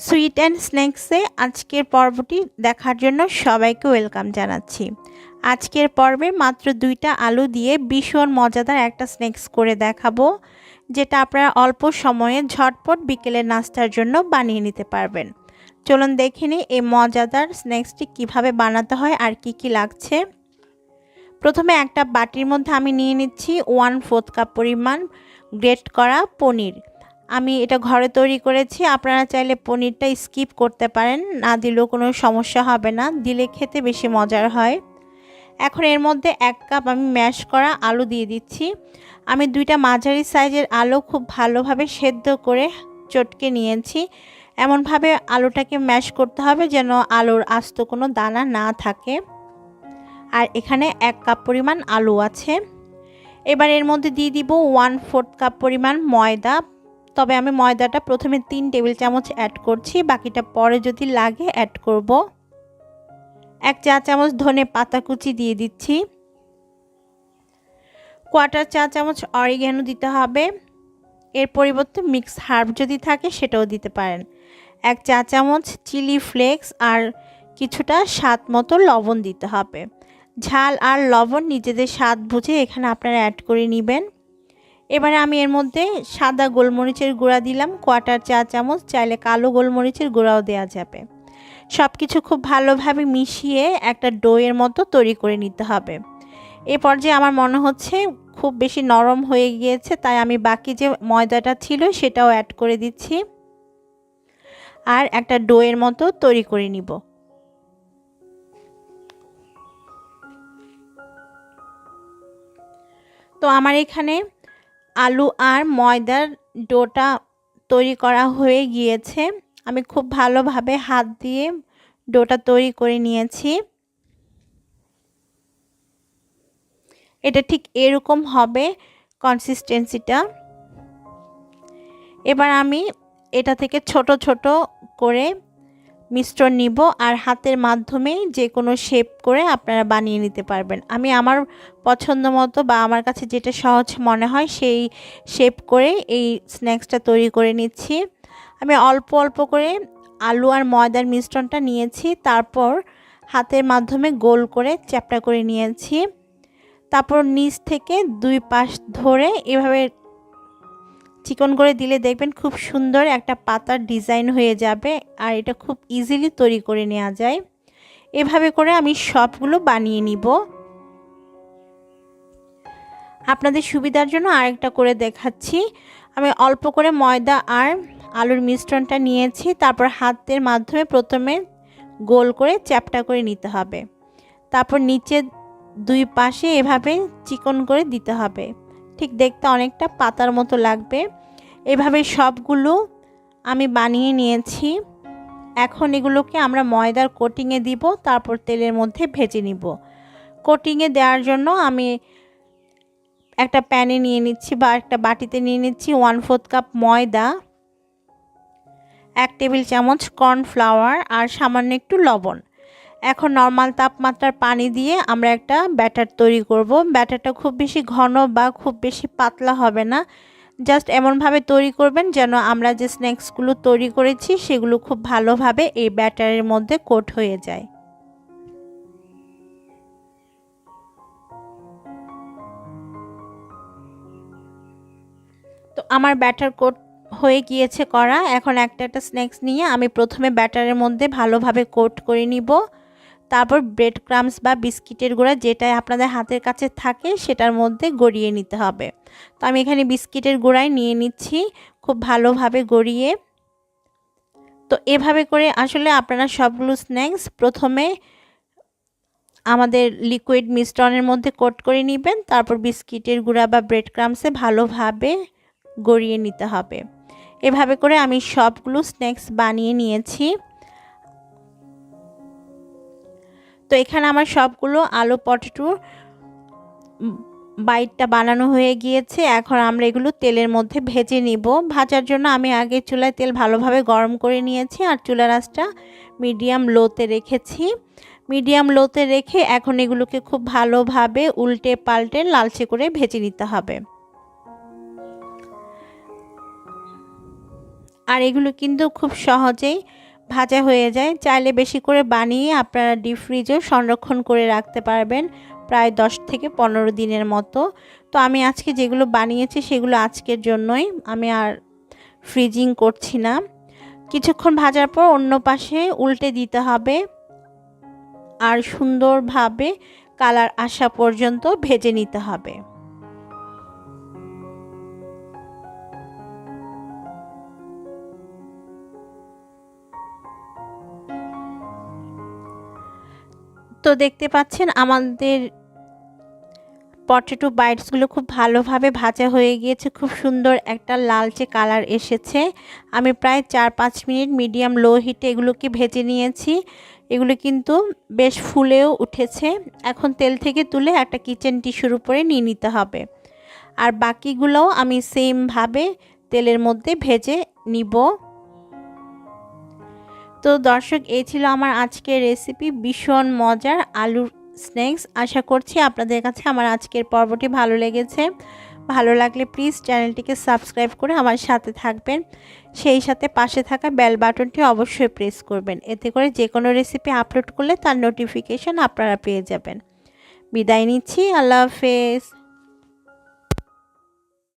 Sweet and স্ন্যাক্সে আজকের পর্বটি দেখার জন্য সবাইকে ওয়েলকাম জানাচ্ছি। আজকের পর্বে মাত্র 2টা আলু দিয়ে ভীষণ মজাদার একটা স্ন্যাক্স করে দেখাবো, যেটা আপনারা অল্প সময়ে ঝটপট বিকেলের নাস্তার জন্য বানিয়ে নিতে পারবেন। চলুন দেখে নিই এই মজাদার স্ন্যাক্সটি কিভাবে বানাতে হয় আর কি কি লাগছে। প্রথমে একটা বাটির মধ্যে আমি নিয়ে নিচ্ছি 1/4 কাপ পরিমাণ গ্রেট করা পনির। আমি এটা ঘরে তৈরি করেছি, আপনারা চাইলে পনিরটা স্কিপ করতে পারেন, না দিলেও কোনো সমস্যা হবে না, দিলে খেতে বেশি মজার হয়। এখন এর মধ্যে 1 কাপ আমি ম্যাশ করা আলু দিয়ে দিচ্ছি। আমি 2টা মাঝারি সাইজের আলু খুব ভালোভাবে সেদ্ধ করে চটকে নিয়েছি। এমনভাবে আলুটাকে ম্যাশ করতে হবে যেন আলুর আস্ত কোনো দানা না থাকে। আর এখানে 1 কাপ পরিমাণ আলু আছে। এবার এর মধ্যে দিয়ে দিব 1/4 কাপ পরিমাণ ময়দা। তবে আমি ময়দাটা প্রথমে 3 টেবিল চামচ অ্যাড করছি, বাকিটা পরে যদি লাগে অ্যাড করব। 1 চা চামচ ধনে পাতা কুচি দিয়ে দিচ্ছি। 1/4 চা চামচ অরিগ্যানো দিতে হবে, এর পরিবর্তে মিক্স হার্ব যদি থাকে সেটাও দিতে পারেন। 1 চা চামচ চিলি ফ্লেক্স আর কিছুটা স্বাদ মতো লবণ দিতে হবে। ঝাল আর লবণ নিজেদের স্বাদ বুঝে এখানে আপনারা অ্যাড করে নেবেন। এবারে আমি এর মধ্যে সাদা গোলমরিচের গুঁড়া দিলাম 1/4 চা চামচ, চাইলে কালো গোলমরিচের গুঁড়াও দেওয়া যাবে। সব কিছু খুব ভালোভাবে মিশিয়ে একটা ডোয়ের মতো তৈরি করে নিতে হবে। এ পর্যায়ে আমার মনে হচ্ছে খুব বেশি নরম হয়ে গিয়েছে, তাই আমি বাকি যে ময়দাটা ছিল সেটাও অ্যাড করে দিচ্ছি আর একটা ডোয়ের মতো তৈরি করে নিব। তো আমার এখানে আলু আর ময়দার ডোটা তৈরি করা হয়ে গিয়েছে। আমি খুব ভালোভাবে হাত দিয়ে ডোটা তৈরি করে নিয়েছি। এটা ঠিক এরকম হবে কনসিস্টেন্সিটা। এবার আমি এটা থেকে ছোট ছোট করে মিশ্রণ নিব আর হাতের মাধ্যমে যে কোনো শেপ করে আপনারা বানিয়ে নিতে পারবেন। আমি আমার পছন্দ মতো বা আমার কাছে যেটা সহজ মনে হয় সেই শেপ করে এই স্ন্যাক্সটা তৈরি করে নিচ্ছি। আমি অল্প অল্প করে আলু আর ময়দার মিশ্রণটা নিয়েছি, তারপর হাতের মাধ্যমে গোল করে চ্যাপ্টা করে নিয়েছি। তারপর নিচ থেকে 2 পাশ ধরে এভাবে চিকন করে দিলে দেখবেন খুব সুন্দর একটা পাতার ডিজাইন হয়ে যাবে আর এটা খুব ইজিলি তৈরি করে নেওয়া যায়। এভাবে করে আমি সবগুলো বানিয়ে নিব। আপনাদের সুবিধার জন্য আরেকটা করে দেখাচ্ছি। আমি অল্প করে ময়দা আর আলুর মিশ্রণটা নিয়েছি, তারপর হাতের মাধ্যমে প্রথমে গোল করে চ্যাপ্টা করে নিতে হবে, তারপর নিচে 2 পাশে এভাবে চিকন করে দিতে হবে, ঠিক দেখতে অনেকটা পাতার মতো লাগবে। এভাবে সবগুলো আমি বানিয়ে নিয়েছি। এখন এগুলোকে আমরা ময়দার কোটিংয়ে দিব, তারপর তেলের মধ্যে ভেজে নিব। কোটিংয়ে দেওয়ার জন্য আমি একটা প্যানে নিয়ে নিচ্ছি বা একটা বাটিতে নিয়ে নিচ্ছি 1/4 কাপ ময়দা, 1 টেবিল চামচ কর্নফ্লাওয়ার আর সামান্য একটু লবণ। এখন নর্মাল তাপমাত্রার পানি দিয়ে আমরা একটা ব্যাটার তৈরি করব। ব্যাটারটা খুব বেশি ঘন বা খুব বেশি পাতলা হবে না, জাস্ট এমনভাবে তৈরি করবেন যেন আমরা যে স্ন্যাক্সগুলো তৈরি করেছি সেগুলো খুব ভালোভাবে এই ব্যাটারের মধ্যে কোট হয়ে যায়। তো আমার ব্যাটার কোট হয়ে গিয়েছে করা। এখন একটা একটা স্ন্যাক্স নিয়ে আমি প্রথমে ব্যাটারের মধ্যে ভালোভাবে কোট করে নিব, তারপর ব্রেড ক্রাম্বস বা বিস্কিটের গুঁড়া যেটা আপনাদের হাতের কাছে থাকে সেটার মধ্যে গড়িয়ে নিতে হবে। তো আমি এখানে বিস্কিটের গুঁড়াই নিয়ে নিচ্ছি খুব ভালোভাবে গড়িয়ে। তো এভাবে করে আসলে আপনারা সবগুলো স্ন্যাক্স প্রথমে আমাদের লিকুইড মিশ্রণের মধ্যে কোট করে নেবেন, তারপর বিস্কিটের গুঁড়া বা ব্রেড ক্রাম্বসে ভালোভাবে গড়িয়ে নিতে হবে। এভাবে করে আমি সবগুলো স্ন্যাক্স বানিয়ে নিয়েছি। তো এখানে আমার সবগুলো আলু পটেটো বাইটটা বানানো হয়ে গিয়েছে। এখন আমরা এগুলো তেলের মধ্যে ভেজে নিব। ভাজার জন্য আমি আগে চুলায় তেল ভালোভাবে গরম করে নিয়েছি আর চুলার আঁচটা মিডিয়াম লোতে রেখেছি। মিডিয়াম লোতে রেখে এখন এগুলোকে খুব ভালোভাবে উল্টে পাল্টে লালচে করে ভেজে নিতে হবে। আর এগুলো কিন্তু খুব সহজেই ভাজা হয়ে যায়। চাইলে বেশি করে বানিয়ে আপনারা ডিপ ফ্রিজেও সংরক্ষণ করে রাখতে পারবেন প্রায় 10 থেকে 15 দিনের মতো। তো আমি আজকে যেগুলো বানিয়েছি সেগুলো আজকের জন্যই, আমি আর ফ্রিজিং করছি না। কিছুক্ষণ ভাজার পর অন্য পাশে উল্টে দিতে হবে আর সুন্দরভাবে কালার আসা পর্যন্ত ভেজে নিতে হবে। তো দেখতে পাচ্ছেন আমাদের পটেটো বাইটসগুলো খুব ভালোভাবে ভাজা হয়ে গিয়েছে, খুব সুন্দর একটা লালচে কালার এসেছে। আমি প্রায় 4-5 মিনিট মিডিয়াম লো হিটে এগুলোকে ভেজে নিয়েছি। এগুলো কিন্তু বেশ ফুলেও উঠেছে। এখন তেল থেকে তুলে একটা কিচেন টিস্যুর উপরে নিয়ে নিতে হবে। আর বাকিগুলোও আমি সেমভাবে তেলের মধ্যে ভেজে নিব। তো দর্শক, এই ছিল আমার আজকের রেসিপি, ভীষণ মজার আলুর স্ন্যাক্স। আশা করছি আপনাদের কাছে আমার আজকের পর্বটি ভালো লেগেছে। ভালো লাগলে প্লিজ চ্যানেলটিকে সাবস্ক্রাইব করে আমার সাথে থাকবেন। সেই সাথে পাশে থাকা বেল বাটনটি অবশ্যই প্রেস করবেন। এতে করে যে কোনো রেসিপি আপলোড করলে তার নোটিফিকেশন আপনারা পেয়ে যাবেন। বিদায় নিচ্ছি, আল্লাহ হাফেজ।